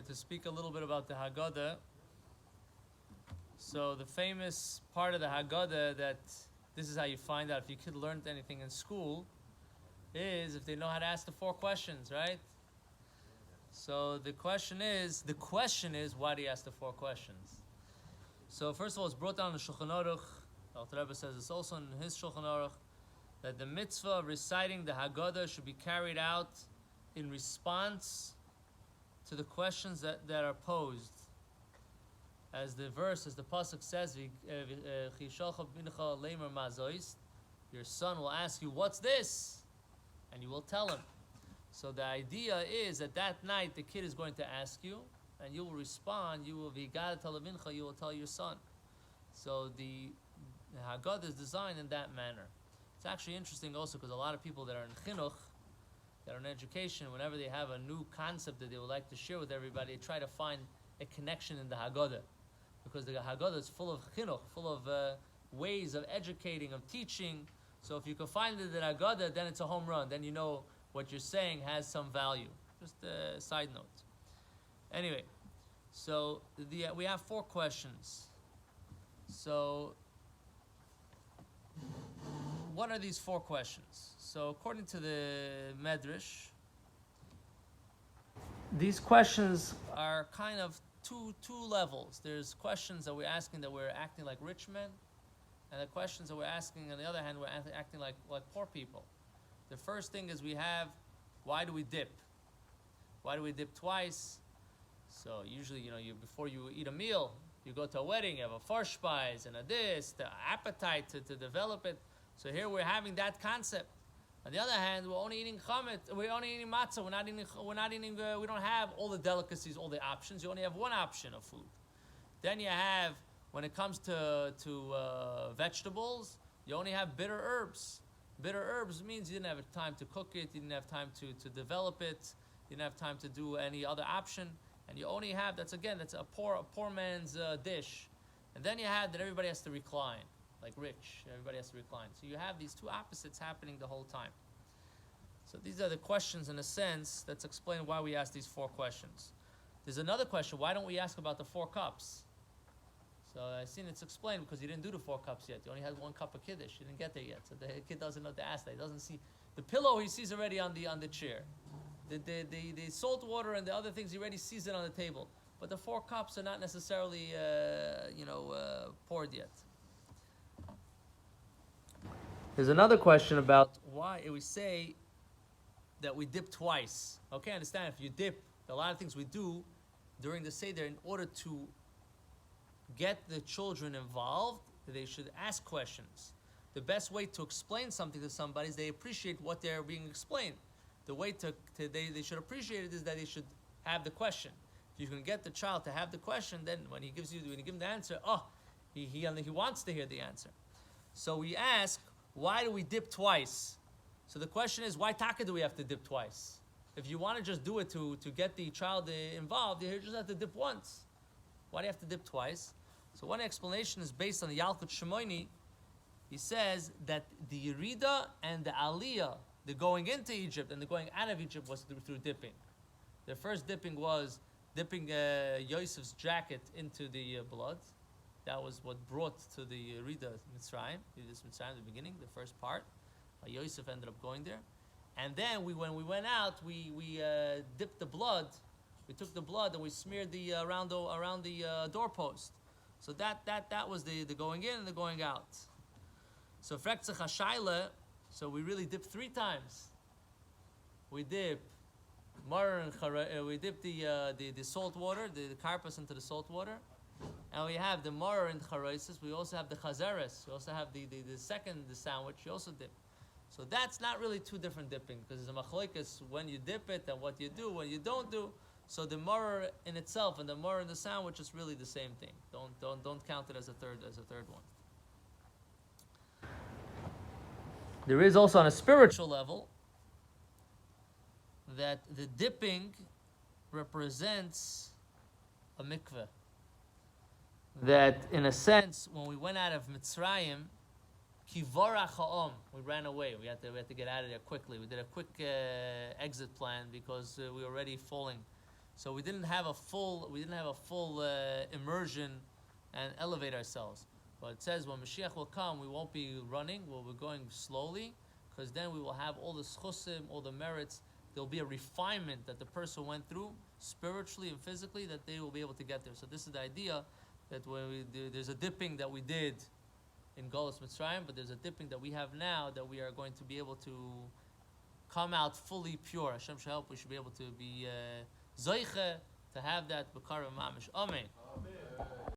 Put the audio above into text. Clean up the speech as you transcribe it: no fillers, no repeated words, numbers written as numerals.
going to speak a little bit about the Haggadah. So the famous part of the Haggadah that this is how you find out if your kid learned anything in school is if they know how to ask the 4 questions, right? So the question is, why do you ask the 4 questions? So first of all, it's brought down in the Shulchan Aruch. The Alter Rebbe says it's also in his Shulchan Aruch that the mitzvah of reciting the Haggadah should be carried out in response to the questions that are posed. As the pasuk says, your son will ask you, what's this? And you will tell him. So the idea is that night the kid is going to ask you, and you will respond, you will tell your son. So the Haggadah is designed in that manner. It's actually interesting also because a lot of people that are in chinuch, that are in education, whenever they have a new concept that they would like to share with everybody, they try to find a connection in the Haggadah. Because the Haggadah is full of chinuch, full of ways of educating, of teaching. So if you can find it in the Haggadah, then it's a home run. Then you know what you're saying has some value. Just a side note. Anyway, so we have 4 questions. So what are these 4 questions? So according to the Medrash, these questions are kind of two levels. There's questions that we're asking that we're acting like rich men, and the questions that we're asking on the other hand, we're acting like poor people. The first thing is we have, why do we dip? Why do we dip twice? So usually, before you eat a meal, you go to a wedding, you have a Vorspeise and the appetite to develop it. So here we're having that concept. On the other hand, we're only eating chametz, we're only eating matzah, we don't have all the delicacies, all the options. You only have one option of food. Then you have, when it comes to vegetables, you only have bitter herbs. Bitter herbs means you didn't have time to cook it, you didn't have time to develop it, you didn't have time to do any other option, and you only have, that's a poor man's dish. And then you have that everybody has to recline. Like rich, everybody has to recline. So you have these 2 opposites happening the whole time. So these are the questions in a sense that's explain why we ask these 4 questions. There's another question, why don't we ask about the 4 cups? So I've seen it's explained because you didn't do the 4 cups yet. You only had 1 cup of kiddush. You didn't get there yet. So the kid doesn't know to ask that. He doesn't see the pillow, he sees already on the chair. The salt water and the other things he already sees it on the table. But the 4 cups are not necessarily poured yet. There's another question about why we say that we dip twice. Okay, understand, if you dip, a lot of things we do during the Seder in order to get the children involved, they should ask questions. The best way to explain something to somebody is they appreciate what they're being explained. The way they should appreciate it is that they should have the question. If you can get the child to have the question, then when you give him the answer, he wants to hear the answer. So we ask, why do we dip twice? So the question is, why taka do we have to dip twice? If you want to just do it to get the child involved, you just have to dip once. Why do you have to dip twice? So one explanation is based on the Yalkut Shimoni. He says that the Yerida and the Aliyah, the going into Egypt and the going out of Egypt, was through dipping. The first dipping was dipping Yosef's jacket into the blood. That was what brought to the Yerida Mitzrayim. This Mitzrayim, the beginning, the first part. Yosef ended up going there. And then when we went out, we dipped the blood. We took the blood and we smeared the around the doorpost. So that was the going in and the going out. So Frektzach HaShaila, so we really dipped 3 times. We dip we dip the salt water, the karpas into the salt water. And we have the maror and charoisis. We also have the chazeres. We also have the sandwich. You also dip. So that's not really 2 different dipping because there's a machlokes when you dip it and what you do when you don't do. So the maror in itself and the maror in the sandwich is really the same thing. Don't count it as a third one. There is also on a spiritual level that the dipping represents a mikveh. That in a sense, when we went out of Mitzrayim, kivorach ha'om, we ran away. We had to get out of there quickly. We did a quick exit plan because we were already falling. So we didn't have a full immersion and elevate ourselves. But it says when Mashiach will come, we won't be running. We'll be going slowly, because then we will have all the schusim, all the merits. There'll be a refinement that the person went through spiritually and physically, that they will be able to get there. So this is the idea, that when there's a dipping that we did in Golus Mitzrayim, but there's a dipping that we have now, that we are going to be able to come out fully pure. Hashem should help. We should be able to be zoiche to have that b'kara mamish. Amen.